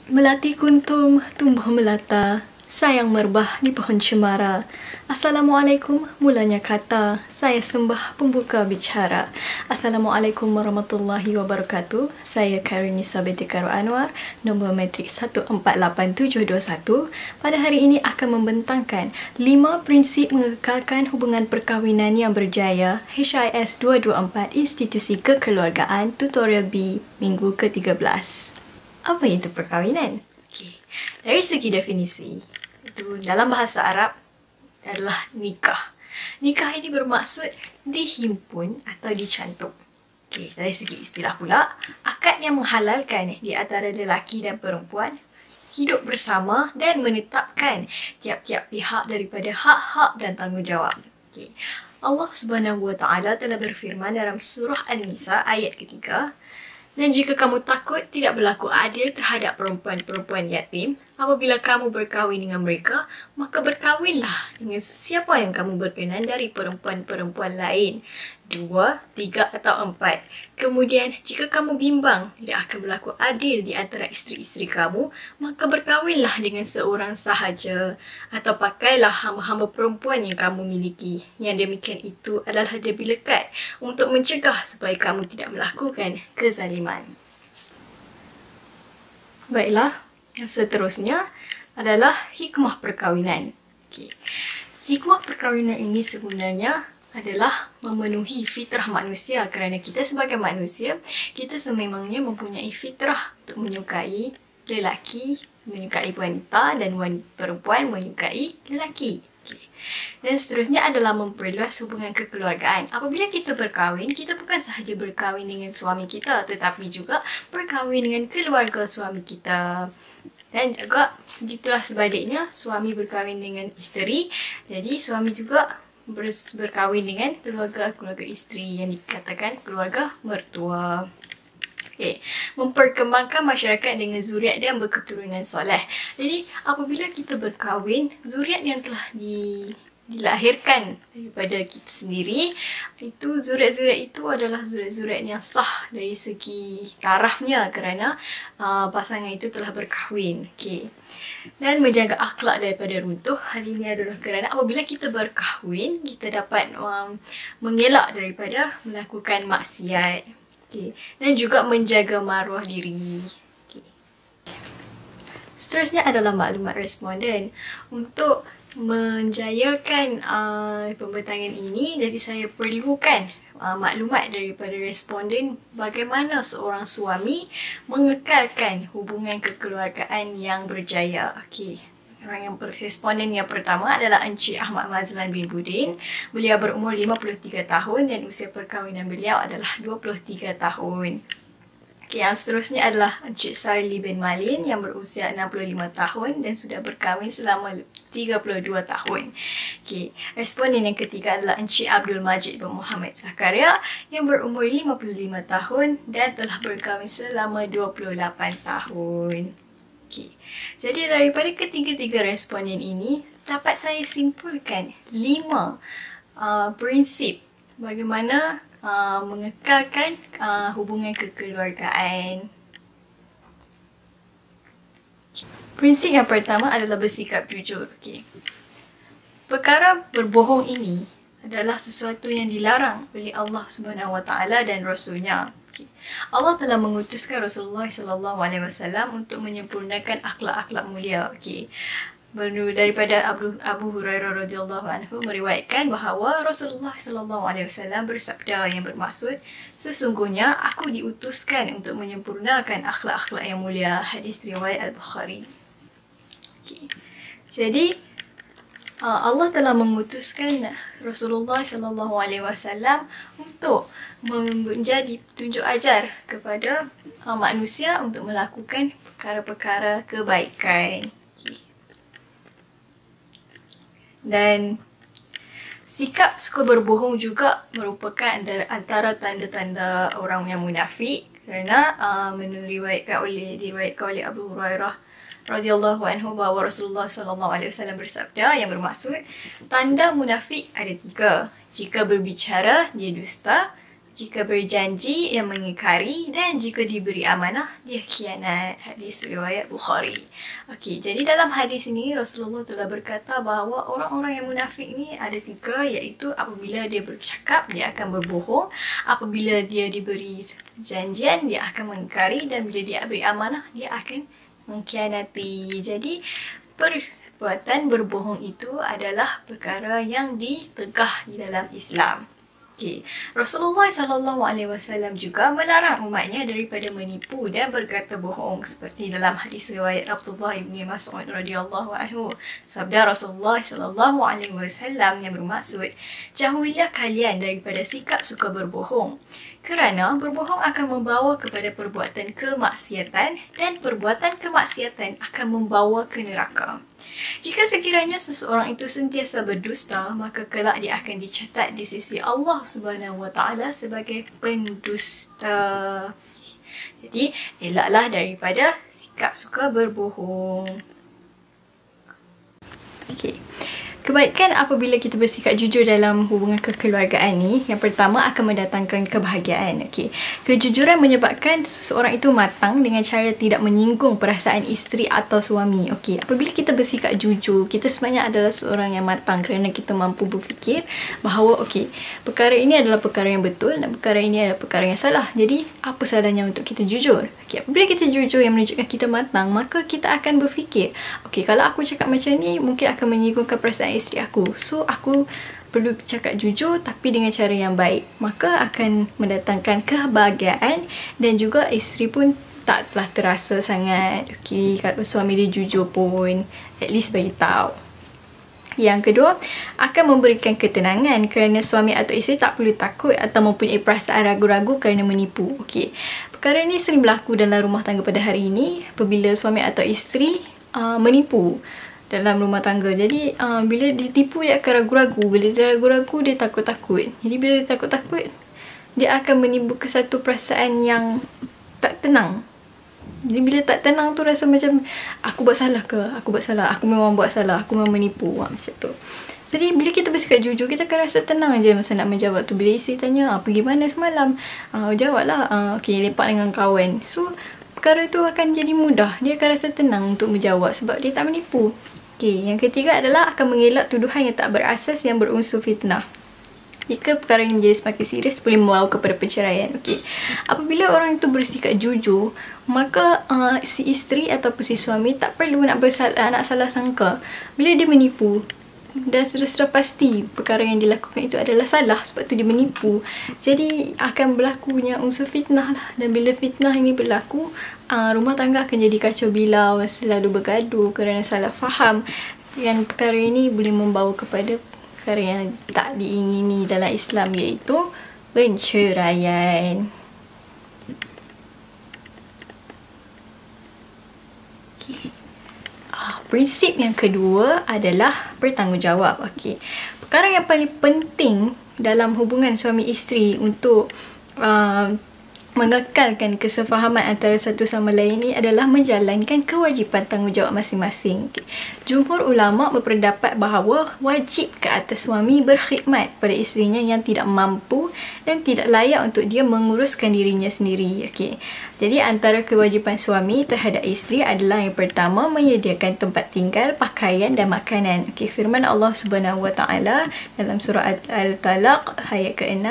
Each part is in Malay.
Melati kuntum tumbuh melata, sayang merbah di pohon cemara. Assalamualaikum mulanya kata, saya sembah pembuka bicara. Assalamualaikum warahmatullahi wabarakatuh. Saya Karinisa binti Karo Anwar, nombor matrik 148721. Pada hari ini akan membentangkan 5 prinsip mengekalkan hubungan perkahwinan yang berjaya, HIS 224 Institusi Kekeluargaan, tutorial B, minggu ke-13. Apa itu perkahwinan? Okay. Dari segi definisi, itu dalam bahasa Arab adalah nikah. Nikah ini bermaksud dihimpun atau dicantum. Okay. Dari segi istilah pula, akad yang menghalalkan di antara lelaki dan perempuan hidup bersama dan menetapkan tiap-tiap pihak daripada hak-hak dan tanggungjawab. Okay. Allah Subhanahu Wa Taala telah berfirman dalam surah An-Nisa ayat ketiga, dan jika kamu takut tidak berlaku adil terhadap perempuan-perempuan yatim, apabila kamu berkahwin dengan mereka, maka berkahwinlah dengan sesiapa yang kamu berkenan dari perempuan-perempuan lain. 2, 3 atau 4. Kemudian, jika kamu bimbang tidak akan berlaku adil di antara isteri-isteri kamu, maka berkahwinlah dengan seorang sahaja atau pakailah hamba-hamba perempuan yang kamu miliki. Yang demikian itu adalah lebih lekat untuk mencegah supaya kamu tidak melakukan kezaliman. Baiklah, yang seterusnya adalah hikmah perkahwinan. Okay. Hikmah perkahwinan ini sebenarnya adalah memenuhi fitrah manusia, kerana kita sebagai manusia, kita sememangnya mempunyai fitrah untuk menyukai lelaki, menyukai wanita, dan perempuan menyukai lelaki. Okay. Dan seterusnya adalah memperluas hubungan kekeluargaan. Apabila kita berkahwin, kita bukan sahaja berkahwin dengan suami kita, tetapi juga berkahwin dengan keluarga suami kita. Dan juga begitulah sebaliknya, suami berkahwin dengan isteri, jadi suami juga berkahwin dengan keluarga isteri yang dikatakan keluarga mertua. Okay. Memperkembangkan masyarakat dengan zuriat dan berketurunan soleh. Jadi apabila kita berkahwin, zuriat yang telah dilahirkan daripada kita sendiri, itu zuriat-zuriat itu adalah zuriat-zuriat yang sah dari segi tarafnya, kerana pasangan itu telah berkahwin. Okay. Dan menjaga akhlak daripada runtuh. Hal ini adalah kerana apabila kita berkahwin, kita dapat mengelak daripada melakukan maksiat. Okay. Dan juga menjaga maruah diri. Okay. Seterusnya adalah maklumat responden. Untuk menjayakan pembentangan ini, jadi saya perlukan maklumat daripada responden bagaimana seorang suami mengekalkan hubungan kekeluargaan yang berjaya. Okey. Responden yang pertama adalah Encik Ahmad Mazlan bin Budin. Beliau berumur 53 tahun dan usia perkahwinan beliau adalah 23 tahun. Okay, yang seterusnya adalah Encik Sarli bin Malin yang berusia 65 tahun dan sudah berkahwin selama 32 tahun. Okay, responden yang ketiga adalah Encik Abdul Majid bin Muhammad Zakaria yang berumur 55 tahun dan telah berkahwin selama 28 tahun. Okay. Jadi daripada ketiga-tiga responden ini, dapat saya simpulkan 5 prinsip bagaimana mengekalkan hubungan kekeluargaan. Prinsip yang pertama adalah bersikap jujur. Okay. Perkara berbohong ini adalah sesuatu yang dilarang oleh Allah Subhanahu Wa Taala dan Rasulnya. Okay. Allah telah mengutuskan Rasulullah SAW untuk menyempurnakan akhlak-akhlak mulia. Okay. Daripada Abu Hurairah radhiyallahu anhu meriwayatkan bahawa Rasulullah SAW bersabda yang bermaksud, sesungguhnya aku diutuskan untuk menyempurnakan akhlak-akhlak yang mulia. Hadis riwayat Al-Bukhari. Okay. Jadi Allah telah mengutuskan Rasulullah SAW untuk menjadi petunjuk ajar kepada manusia untuk melakukan perkara-perkara kebaikan. Dan sikap suka berbohong juga merupakan antara tanda-tanda orang yang munafik, kerana diriwayatkan oleh Abu Hurairah radhiyallahu anhu bahawa Rasulullah SAW bersabda yang bermaksud tanda munafik ada 3. Jika berbicara dia dusta, Jika berjanji, ia mengingkari, dan jika diberi amanah, dia khianat. Hadis riwayat Bukhari. Okey, jadi dalam hadis ini Rasulullah telah berkata bahawa orang-orang yang munafik ni ada 3, iaitu apabila dia bercakap, dia akan berbohong. Apabila dia diberi janjian, dia akan mengingkari, dan bila dia beri amanah, dia akan mengkhianati. Jadi perbuatan berbohong itu adalah perkara yang ditegah di dalam Islam. Okay. Rasulullah SAW juga melarang umatnya daripada menipu dan berkata bohong, seperti dalam hadis riwayat Abdullah bin Mas'ud radhiyallahu anhu. Sabda Rasulullah SAW yang bermaksud, jauhilah kalian daripada sikap suka berbohong, kerana berbohong akan membawa kepada perbuatan kemaksiatan, dan perbuatan kemaksiatan akan membawa ke neraka. Jika sekiranya seseorang itu sentiasa berdusta, maka kelak dia akan dicatat di sisi Allah Subhanahu Wa Taala sebagai pendusta. Jadi, elaklah daripada sikap suka berbohong. Okey. Kebaikan apabila kita bersikap jujur dalam hubungan kekeluargaan ni, yang pertama akan mendatangkan kebahagiaan. Okey. Kejujuran menyebabkan seseorang itu matang dengan cara tidak menyinggung perasaan isteri atau suami. Okey. Apabila kita bersikap jujur, kita sebenarnya adalah seorang yang matang kerana kita mampu berfikir bahawa okey, perkara ini adalah perkara yang betul dan perkara ini adalah perkara yang salah. Jadi, apa salahnya untuk kita jujur? Okey, apabila kita jujur yang menunjukkan kita matang, maka kita akan berfikir, okey, kalau aku cakap macam ni, mungkin akan menyinggungkan perasaan isteri aku. So, aku perlu bercakap jujur tapi dengan cara yang baik. Maka akan mendatangkan kebahagiaan dan juga isteri pun taklah terasa sangat. Okey, kalau suami dia jujur pun, at least bagi tahu. Yang kedua, akan memberikan ketenangan kerana suami atau isteri tak perlu takut atau mempunyai perasaan ragu-ragu kerana menipu. Okey, perkara ini sering berlaku dalam rumah tangga pada hari ini apabila suami atau isteri menipu dalam rumah tangga. Jadi bila ditipu dia akan ragu-ragu, bila dia ragu-ragu dia takut-takut. Jadi bila dia takut-takut, dia akan menimbulkan satu perasaan yang tak tenang. Jadi bila tak tenang tu rasa macam, aku buat salah ke? Aku buat salah, aku memang buat salah, aku memang menipu, macam tu. Jadi bila kita bersikap jujur, kita akan rasa tenang je masa nak menjawab tu. Bila isteri tanya, pergi mana semalam? Jawablah, okey, lepak dengan kawan. So perkara tu akan jadi mudah. Dia akan rasa tenang untuk menjawab sebab dia tak menipu. Okey, yang ketiga adalah akan mengelak tuduhan yang tak berasas yang berunsur fitnah. Jika perkara ini menjadi semakin serius, boleh membawa kepada perceraian. Okey, apabila orang itu bersikap jujur, maka si isteri ataupun si suami tak perlu nak salah sangka bila dia menipu. Dan sudah pasti perkara yang dilakukan itu adalah salah, sebab tu dia menipu. Jadi akan berlakunya unsur fitnah lah. Dan bila fitnah ini berlaku, rumah tangga akan jadi kacau bilau, selalu bergaduh kerana salah faham. Dan perkara ini boleh membawa kepada perkara yang tak diingini dalam Islam, iaitu perceraian. Okay. Prinsip yang kedua adalah bertanggungjawab. Okey, perkara yang paling penting dalam hubungan suami isteri untuk mengekalkan kesefahaman antara satu sama lain ini adalah menjalankan kewajipan tanggungjawab masing-masing. Jumhur ulama berpendapat bahawa wajib ke atas suami berkhidmat pada isterinya yang tidak mampu dan tidak layak untuk dia menguruskan dirinya sendiri. Okey. Jadi antara kewajipan suami terhadap isteri adalah yang pertama, menyediakan tempat tinggal, pakaian dan makanan. Okey, firman Allah Subhanahu Wa Taala dalam surah Al-Talaq ayat ke-6,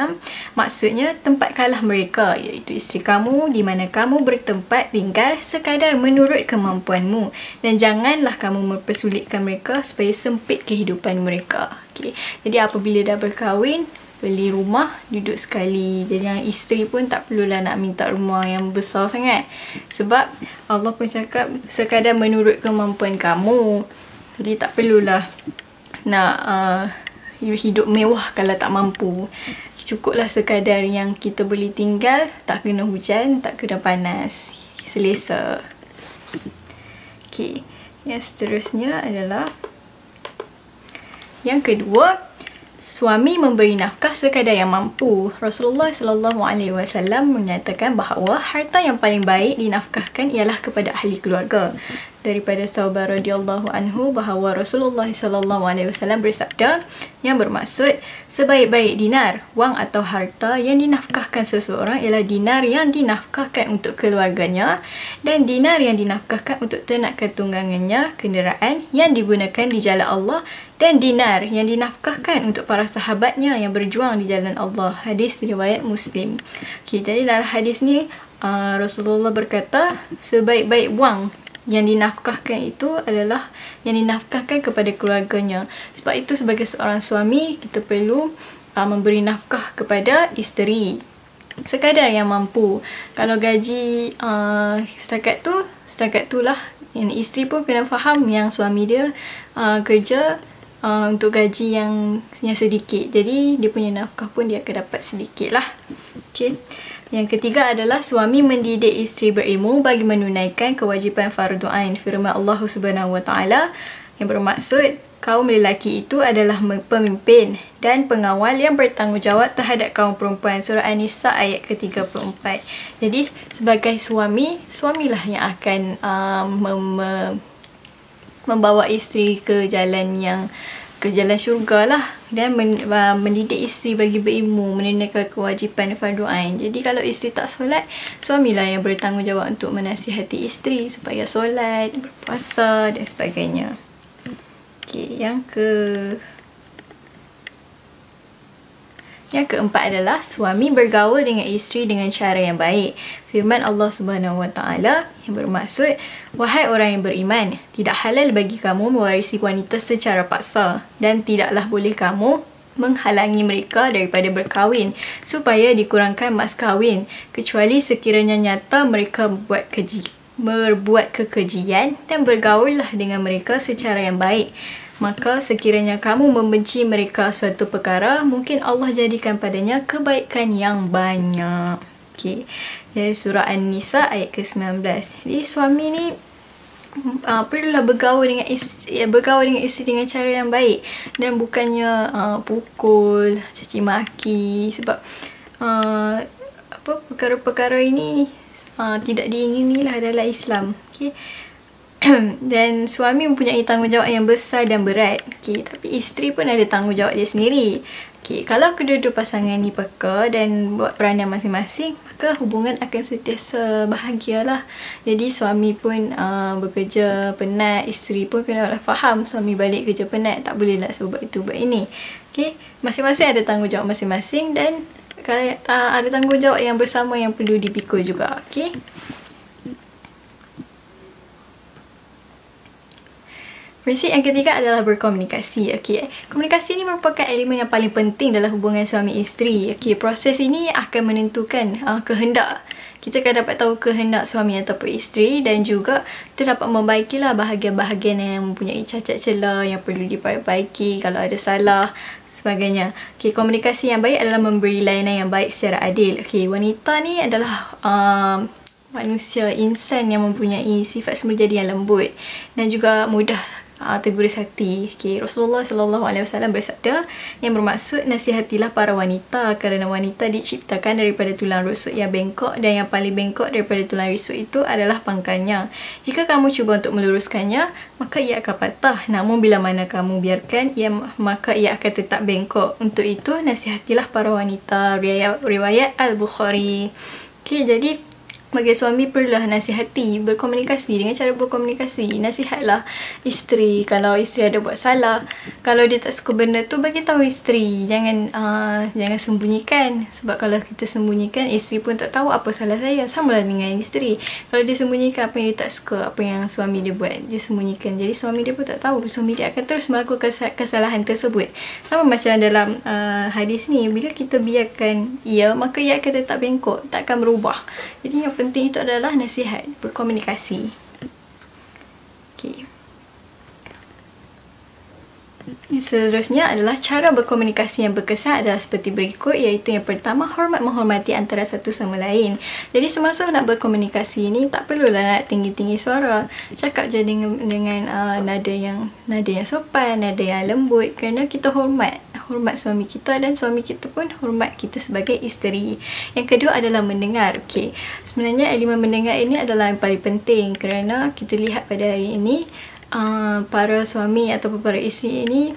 maksudnya tempatkanlah mereka, iaitu isteri kamu, di mana kamu bertempat tinggal sekadar menurut kemampuanmu, dan janganlah kamu mempersulitkan mereka supaya sempit kehidupan mereka. Okey, jadi apabila dah berkahwin, beli rumah, duduk sekali. Jadi yang isteri pun tak perlulah nak minta rumah yang besar sangat. Sebab Allah pun cakap sekadar menurut kemampuan kamu. Jadi tak perlulah nak hidup mewah kalau tak mampu. Cukuplah sekadar yang kita boleh tinggal, tak kena hujan, tak kena panas. Selesa. Okey, yang seterusnya adalah yang kedua, suami memberi nafkah sekadar yang mampu. Rasulullah SAW menyatakan bahawa harta yang paling baik dinafkahkan ialah kepada ahli keluarga. daripada Thawban radhiyallahu anhu bahawa Rasulullah sallallahu alaihi wasallam bersabda, yang bermaksud sebaik-baik dinar, wang atau harta yang dinafkahkan seseorang ialah dinar yang dinafkahkan untuk keluarganya dan dinar yang dinafkahkan untuk ternak ketunggangannya, kenderaan yang digunakan di jalan Allah, dan dinar yang dinafkahkan untuk para sahabatnya yang berjuang di jalan Allah. Hadis riwayat Muslim. Jadi dalam hadis ni Rasulullah berkata sebaik-baik wang yang dinafkahkan itu adalah yang dinafkahkan kepada keluarganya. Sebab itu sebagai seorang suami kita perlu memberi nafkah kepada isteri sekadar yang mampu. Kalau gaji setakat tu lah. Yang isteri pun kena faham yang suami dia kerja untuk gaji yang sedikit. Jadi dia punya nafkah pun dia akan dapat sedikit lah. Okay. Yang ketiga adalah suami mendidik isteri berilmu bagi menunaikan kewajipan fardu ain. Firman Allah Subhanahu Wa Taala yang bermaksud kaum lelaki itu adalah pemimpin dan pengawal yang bertanggungjawab terhadap kaum perempuan. Surah An-Nisa ayat ke-34. Jadi sebagai suami, suamilah yang akan membawa isteri ke jalan syurga lah, dan mendidik isteri bagi berilmu, menunaikan kewajipan fardu ain. Jadi kalau isteri tak solat, suamilah yang bertanggungjawab untuk menasihati isteri supaya solat, berpuasa dan sebagainya. Okey, yang keempat adalah suami bergaul dengan isteri dengan cara yang baik. Firman Allah Subhanahu Wa Taala yang bermaksud, wahai orang yang beriman, tidak halal bagi kamu mewarisi wanita secara paksa dan tidaklah boleh kamu menghalangi mereka daripada berkahwin supaya dikurangkan mas kahwin, kecuali sekiranya nyata mereka berbuat kekejian, dan bergaullah dengan mereka secara yang baik. Maka sekiranya kamu membenci mereka suatu perkara, mungkin Allah jadikan padanya kebaikan yang banyak. Okey. Dari surah An-Nisa ayat ke-19. Jadi suami ni perlulah bergaul dengan isteri dengan cara yang baik, dan bukannya pukul, caci maki, sebab perkara-perkara ini tidak diinginilah dalam Islam. Okey. Dan suami mempunyai tanggungjawab yang besar dan berat. Okay, tapi isteri pun ada tanggungjawab dia sendiri. Okay, kalau kedua-dua pasangan ni peka dan buat peranan masing-masing, maka hubungan akan sentiasa bahagialah. Jadi suami pun bekerja penat, isteri pun kena faham suami balik kerja penat, tak boleh nak suruh buat itu buat ini. Okay, masing-masing ada tanggungjawab masing-masing, dan kalau ada tanggungjawab yang bersama yang perlu dipikul juga. Okay. Prinsip yang ketiga adalah berkomunikasi. Okay. Komunikasi ini merupakan elemen yang paling penting dalam hubungan suami isteri. Okay. Proses ini akan menentukan kehendak. Kita akan dapat tahu kehendak suami ataupun isteri, dan juga kita dapat membaikilah bahagian-bahagian yang mempunyai cacat celah yang perlu diperbaiki kalau ada salah sebagainya. Okay. Komunikasi yang baik adalah memberi layanan yang baik secara adil. Okay. Wanita ni adalah manusia, insan yang mempunyai sifat semula jadi yang lembut dan juga mudah terguris hati. Okay. Rasulullah sallallahu alaihi wasallam bersabda yang bermaksud, nasihatilah para wanita kerana wanita diciptakan daripada tulang rusuk yang bengkok, dan yang paling bengkok daripada tulang rusuk itu adalah pangkalnya. Jika kamu cuba untuk meluruskannya, maka ia akan patah. Namun bila mana kamu biarkan ia, maka ia akan tetap bengkok. Untuk itu nasihatilah para wanita. Riwayat Al-Bukhari. Okay, jadi bagi suami perlulah nasihati, berkomunikasi. Dengan cara berkomunikasi, nasihatlah isteri kalau isteri ada buat salah. Kalau dia tak suka benda tu, bagi tahu isteri. Jangan sembunyikan, sebab kalau kita sembunyikan, isteri pun tak tahu apa salah saya. Samalah dengan isteri. Kalau dia sembunyikan apa yang dia tak suka, apa yang suami dia buat, dia sembunyikan, jadi suami dia pun tak tahu. Suami dia akan terus melakukan kesalahan tersebut. Sama macam dalam hadis ni, bila kita biarkan ia, maka ia akan tetap bengkok, tak akan berubah. Jadi yang penting itu adalah nasihat, berkomunikasi. Okay. Seterusnya adalah cara berkomunikasi yang berkesan adalah seperti berikut, iaitu yang pertama, menghormati antara satu sama lain. Jadi semasa nak berkomunikasi ni, tak perlulah nak tinggi-tinggi suara. Cakap je dengan nada yang sopan, nada yang lembut, kerana kita hormat hormat suami kita dan suami kita pun hormat kita sebagai isteri. Yang kedua adalah mendengar. Okey, sebenarnya elemen mendengar ini adalah yang paling penting kerana kita lihat pada hari ini para suami ataupun para isteri ini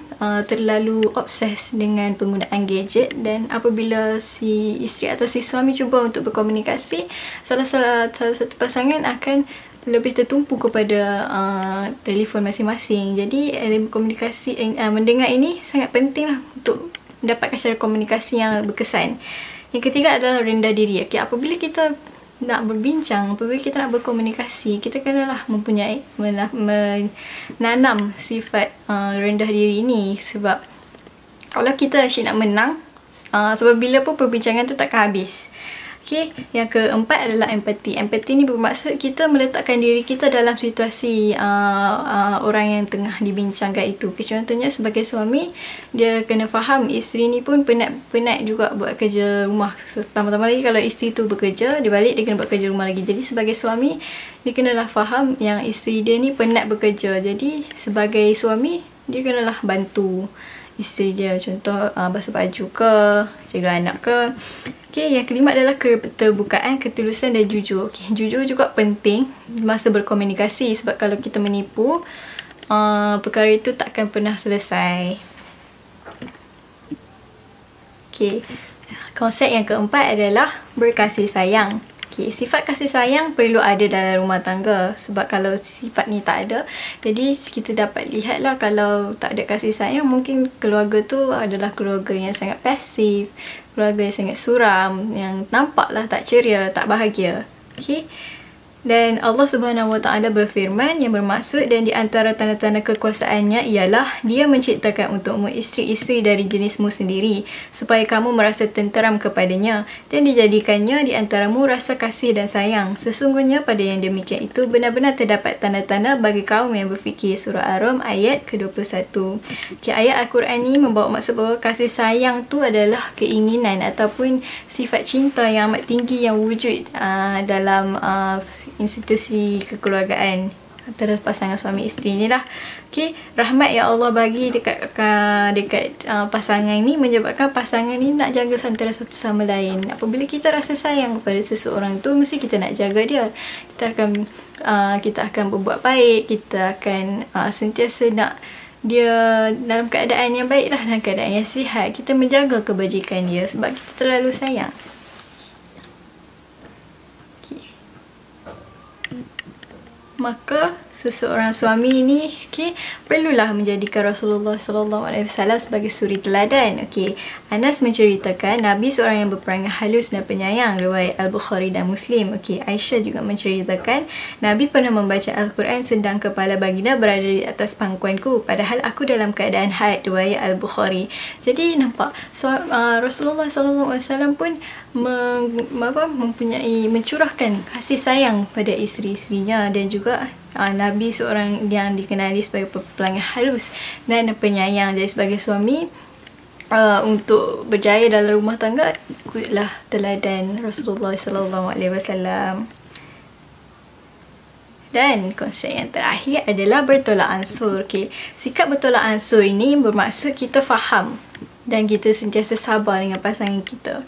terlalu obses dengan penggunaan gadget, dan apabila si isteri atau si suami cuba untuk berkomunikasi, salah satu pasangan akan lebih tertumpu kepada telefon masing-masing. Jadi komunikasi mendengar ini sangat penting lah untuk mendapatkan cara komunikasi yang berkesan. Yang ketiga adalah rendah diri. Okay, apabila kita nak berbincang, apabila kita nak berkomunikasi, kita kenalah mempunyai menanam sifat rendah diri ini. Sebab kalau kita asyik nak menang, sebab bila pun perbincangan tu takkan habis. Okay, yang keempat adalah empati. Empati ni bermaksud kita meletakkan diri kita dalam situasi orang yang tengah dibincangkan itu. Contohnya sebagai suami, dia kena faham isteri ni pun penat juga buat kerja rumah. Tambah-tambah lagi kalau isteri tu bekerja, dia balik dia kena buat kerja rumah lagi. Jadi sebagai suami, dia kenalah faham yang isteri dia ni penat bekerja. Jadi sebagai suami, dia kenalah bantu isteri dia, contoh basuh baju ke, jaga anak ke. Okay, yang kelima adalah keterbukaan, ketulusan dan jujur. Okay, jujur juga penting masa berkomunikasi, sebab kalau kita menipu, perkara itu takkan pernah selesai. Okay, konsep yang keempat adalah berkasih sayang. Okay, sifat kasih sayang perlu ada dalam rumah tangga, sebab kalau sifat ni tak ada, jadi kita dapat lihatlah kalau tak ada kasih sayang, mungkin keluarga tu adalah keluarga yang sangat pasif, keluarga yang sangat suram, yang nampaklah tak ceria, tak bahagia. Okay, dan Allah Subhanahu Wa Taala berfirman yang bermaksud, dan di antara tanda-tanda kekuasaannya ialah dia menciptakan untukmu isteri-isteri dari jenismu sendiri supaya kamu merasa tenteram kepadanya, dan dijadikannya di antaramu rasa kasih dan sayang. Sesungguhnya pada yang demikian itu benar-benar terdapat tanda-tanda bagi kaum yang berfikir. Surah Ar-Rum ayat ke-21. Okay, ayat Al-Quran ni membawa maksud bahawa kasih sayang tu adalah keinginan ataupun sifat cinta yang amat tinggi yang wujud dalam institusi kekeluargaan antara pasangan suami isteri ni lah. Okay, rahmat yang Allah bagi dekat pasangan ni menyebabkan pasangan ni nak jaga antara satu sama lain. Apabila kita rasa sayang kepada seseorang tu, mesti kita nak jaga dia. Kita akan berbuat baik, kita akan sentiasa nak dia dalam keadaan yang baik lah, dalam keadaan yang sihat. Kita menjaga kebajikan dia sebab kita terlalu sayang. Maka seseorang suami ini perlulah menjadikan Rasulullah SAW sebagai suri teladan. Anas menceritakan Nabi seorang yang berperangai halus dan penyayang, riwayat Al-Bukhari dan Muslim. Aisyah juga menceritakan Nabi pernah membaca Al-Quran sedang kepala baginda berada di atas pangkuanku padahal aku dalam keadaan haid, riwayat Al-Bukhari. Jadi nampak Rasulullah SAW pun mencurahkan kasih sayang pada isteri-isterinya, dan juga Nabi seorang yang dikenali sebagai pelangi halus dan penyayang. Jadi sebagai suami, untuk berjaya dalam rumah tangga, ikutlah teladan Rasulullah SAW. Dan konsep yang terakhir adalah bertolak ansur. Sikap bertolak ansur ini bermaksud kita faham dan kita sentiasa sabar dengan pasangan kita.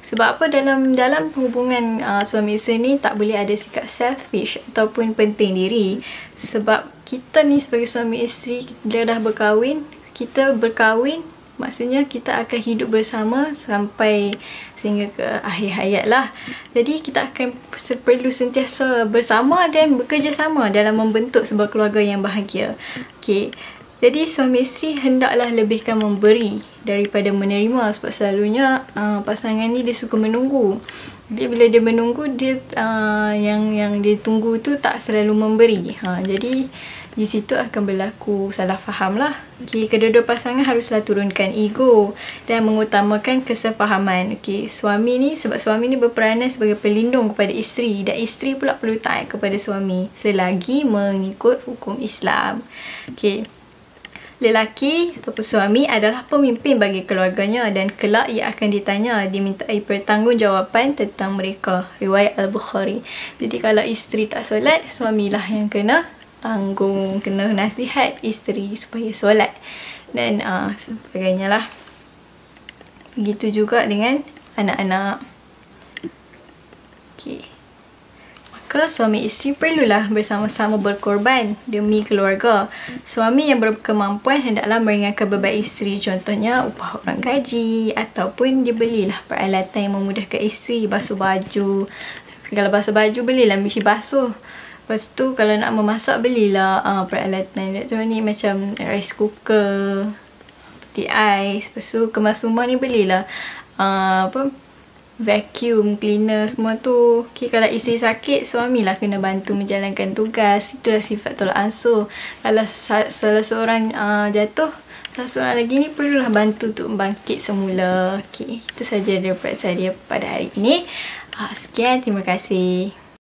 Sebab apa, dalam hubungan suami isteri ni tak boleh ada sikap selfish ataupun penting diri. Sebab kita ni sebagai suami isteri, dia dah berkahwin, kita berkahwin, maksudnya kita akan hidup bersama sampai sehingga ke akhir hayat lah. Jadi kita akan perlu sentiasa bersama dan bekerjasama dalam membentuk sebuah keluarga yang bahagia. Jadi suami isteri hendaklah lebihkan memberi daripada menerima, sebab selalunya pasangan ni dia suka menunggu. Jadi bila dia menunggu, dia yang dia tunggu tu tak selalu memberi. Jadi di situ akan berlaku salah faham lah. Kedua-dua pasangan haruslah turunkan ego dan mengutamakan kesefahaman. Suami ni, sebab suami ni berperanan sebagai pelindung kepada isteri, dan isteri pula perlu taat kepada suami selagi mengikut hukum Islam. Lelaki ataupun suami adalah pemimpin bagi keluarganya, dan kelak ia akan dimintai pertanggungjawaban tentang mereka, riwayat Al-Bukhari. Jadi kalau isteri tak solat, suamilah yang kena tanggung, kena nasihat isteri supaya solat dan sebagainya lah. Begitu juga dengan anak-anak. Okey. Maka suami isteri perlulah bersama-sama berkorban demi keluarga. Suami yang berkemampuan hendaklah meringankan beban isteri. Contohnya upah orang gaji ataupun dia belilah peralatan yang memudahkan isteri. Basuh baju. Kalau basuh baju, belilah mesin basuh. Lepas tu kalau nak memasak, belilah peralatan elektronik macam rice cooker, peti ais. Lepas tu kemas rumah ni belilah vacuum cleaner semua tu. Okay, kalau isteri sakit, suamilah kena bantu menjalankan tugas. Itulah sifat tolak ansur. Kalau salah seorang jatuh, salah seorang lagi ni perlulah bantu untuk bangkit semula. Okay, itu saja daripada saya pada hari ini. Sekian, terima kasih.